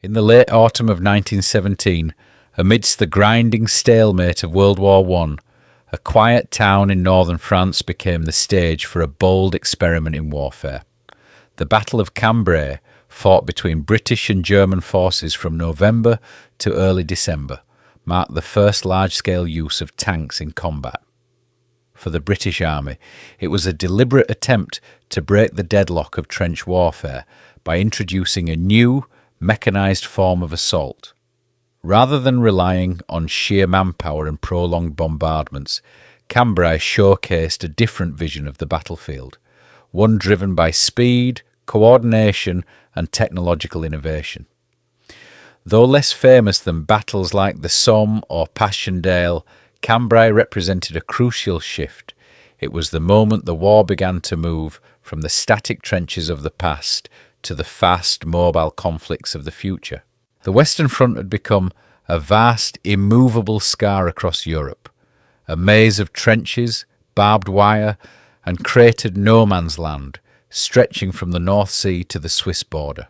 In the late autumn of 1917, amidst the grinding stalemate of World War I, a quiet town in northern France became the stage for a bold experiment in warfare. The Battle of Cambrai, fought between British and German forces from November to early December, marked the first large-scale use of tanks in combat. For the British Army, it was a deliberate attempt to break the deadlock of trench warfare by introducing a new, mechanised form of assault. Rather than relying on sheer manpower and prolonged bombardments, Cambrai showcased a different vision of the battlefield, one driven by speed, coordination and technological innovation. Though less famous than battles like the Somme or Passchendaele, Cambrai represented a crucial shift. It was the moment the war began to move from the static trenches of the past to the fast, mobile conflicts of the future. The Western Front had become a vast, immovable scar across Europe, a maze of trenches, barbed wire, and cratered no-man's land, stretching from the North Sea to the Swiss border.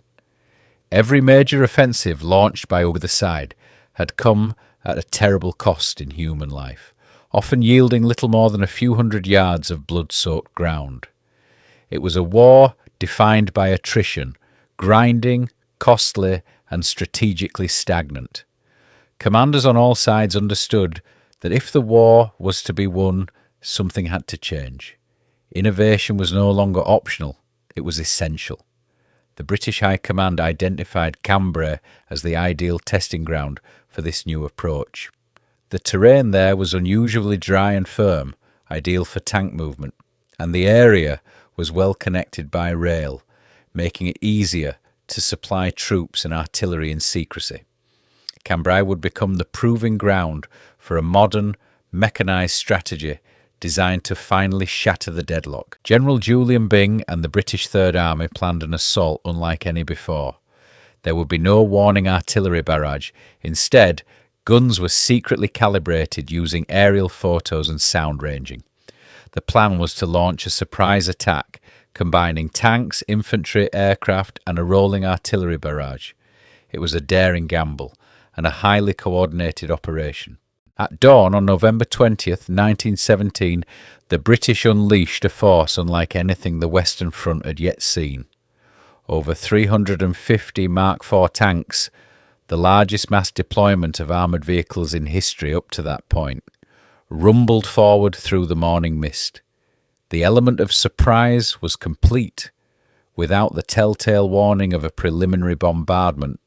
Every major offensive launched by either side had come at a terrible cost in human life, often yielding little more than a few hundred yards of blood-soaked ground. It was a war defined by attrition, grinding, costly, and strategically stagnant. Commanders on all sides understood that if the war was to be won, something had to change. Innovation was no longer optional, it was essential. The British High Command identified Cambrai as the ideal testing ground for this new approach. The terrain there was unusually dry and firm, ideal for tank movement, and the area was well connected by rail, making it easier to supply troops and artillery in secrecy. Cambrai would become the proving ground for a modern, mechanised strategy designed to finally shatter the deadlock. General Julian Byng and the British Third Army planned an assault unlike any before. There would be no warning artillery barrage. Instead, guns were secretly calibrated using aerial photos and sound ranging. The plan was to launch a surprise attack, combining tanks, infantry, aircraft, and a rolling artillery barrage. It was a daring gamble and a highly coordinated operation. At dawn on November 20th, 1917, the British unleashed a force unlike anything the Western Front had yet seen. Over 350 Mark IV tanks, the largest mass deployment of armoured vehicles in history up to that point, rumbled forward through the morning mist. The element of surprise was complete. Without the telltale warning of a preliminary bombardment,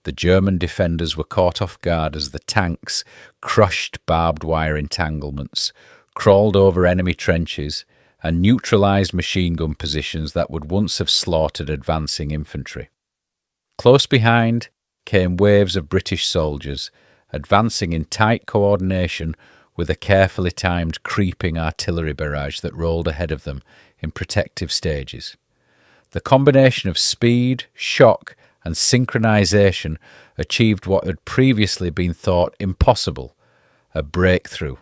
the German defenders were caught off guard as the tanks crushed barbed wire entanglements, crawled over enemy trenches, and neutralised machine gun positions that would once have slaughtered advancing infantry. Close behind came waves of British soldiers, advancing in tight coordination with a carefully timed creeping artillery barrage that rolled ahead of them in protective stages. The combination of speed, shock, and synchronization achieved what had previously been thought impossible, a breakthrough.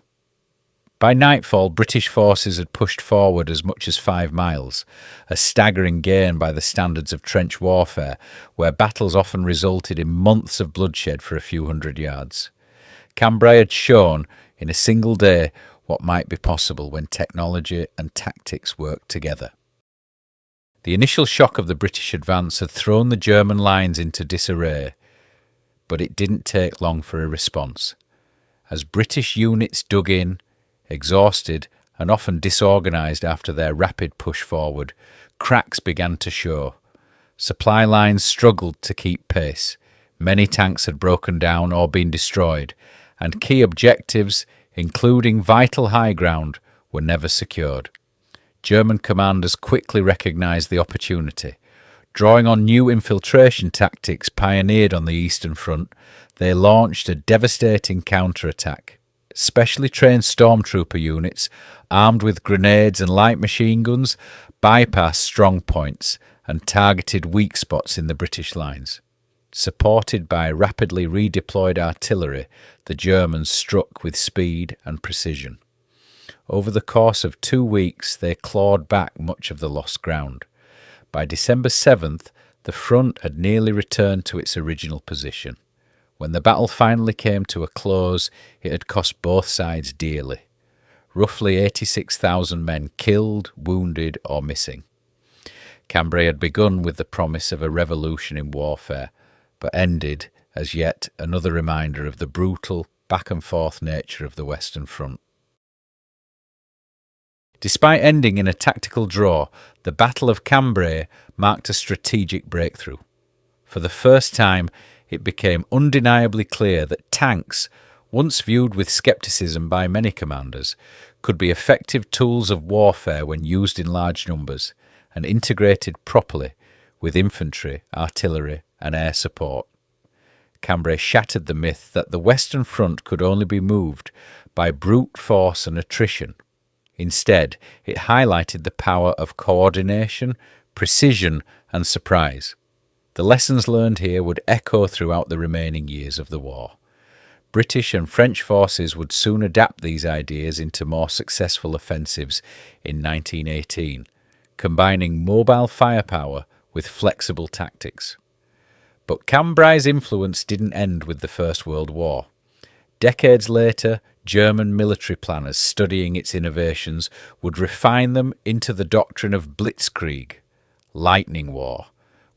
By nightfall, British forces had pushed forward as much as 5 miles, a staggering gain by the standards of trench warfare, where battles often resulted in months of bloodshed for a few hundred yards. Cambrai had shown, in a single day, what might be possible when technology and tactics worked together. The initial shock of the British advance had thrown the German lines into disarray, but it didn't take long for a response. As British units dug in, exhausted and often disorganised after their rapid push forward, cracks began to show. Supply lines struggled to keep pace. Many tanks had broken down or been destroyed, and key objectives, including vital high ground, were never secured. German commanders quickly recognised the opportunity. Drawing on new infiltration tactics pioneered on the Eastern Front, they launched a devastating counterattack. Specially trained stormtrooper units, armed with grenades and light machine guns, bypassed strong points and targeted weak spots in the British lines. Supported by rapidly redeployed artillery, the Germans struck with speed and precision. Over the course of 2 weeks, they clawed back much of the lost ground. By December 7th, The front had nearly returned to its original position. When the battle finally came to a close, it had cost both sides dearly. Roughly 86,000 men killed, wounded, or missing. Cambrai had begun with the promise of a revolution in warfare, but ended as yet another reminder of the brutal, back-and-forth nature of the Western Front. Despite ending in a tactical draw, the Battle of Cambrai marked a strategic breakthrough. For the first time, it became undeniably clear that tanks, once viewed with scepticism by many commanders, could be effective tools of warfare when used in large numbers and integrated properly with infantry, artillery, and air support. Cambrai shattered the myth that the Western Front could only be moved by brute force and attrition. Instead, it highlighted the power of coordination, precision, and surprise. The lessons learned here would echo throughout the remaining years of the war. British and French forces would soon adapt these ideas into more successful offensives in 1918, combining mobile firepower with flexible tactics. But Cambrai's influence didn't end with the First World War. Decades later, German military planners studying its innovations would refine them into the doctrine of blitzkrieg, lightning war,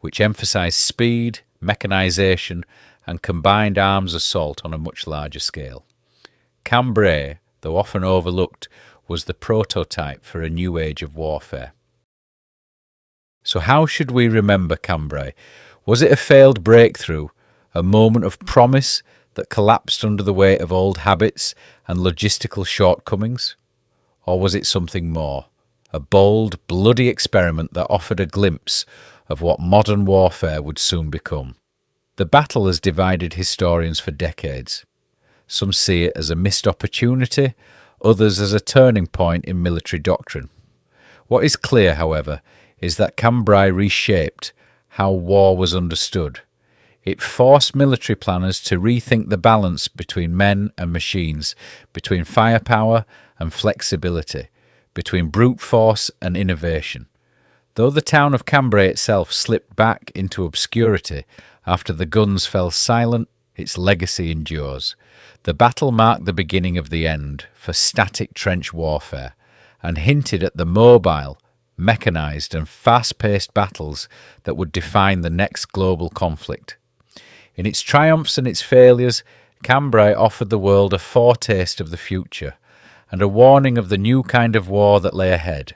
which emphasized speed, mechanization, and combined arms assault on a much larger scale. Cambrai, though often overlooked, was the prototype for a new age of warfare. So how should we remember Cambrai? Was it a failed breakthrough, a moment of promise that collapsed under the weight of old habits and logistical shortcomings? Or was it something more, a bold, bloody experiment that offered a glimpse of what modern warfare would soon become? The battle has divided historians for decades. Some see it as a missed opportunity, others as a turning point in military doctrine. What is clear, however, is that Cambrai reshaped how war was understood. It forced military planners to rethink the balance between men and machines, between firepower and flexibility, between brute force and innovation. Though the town of Cambrai itself slipped back into obscurity after the guns fell silent, its legacy endures. The battle marked the beginning of the end for static trench warfare and hinted at the mobile, mechanised and fast-paced battles that would define the next global conflict. In its triumphs and its failures, Cambrai offered the world a foretaste of the future and a warning of the new kind of war that lay ahead.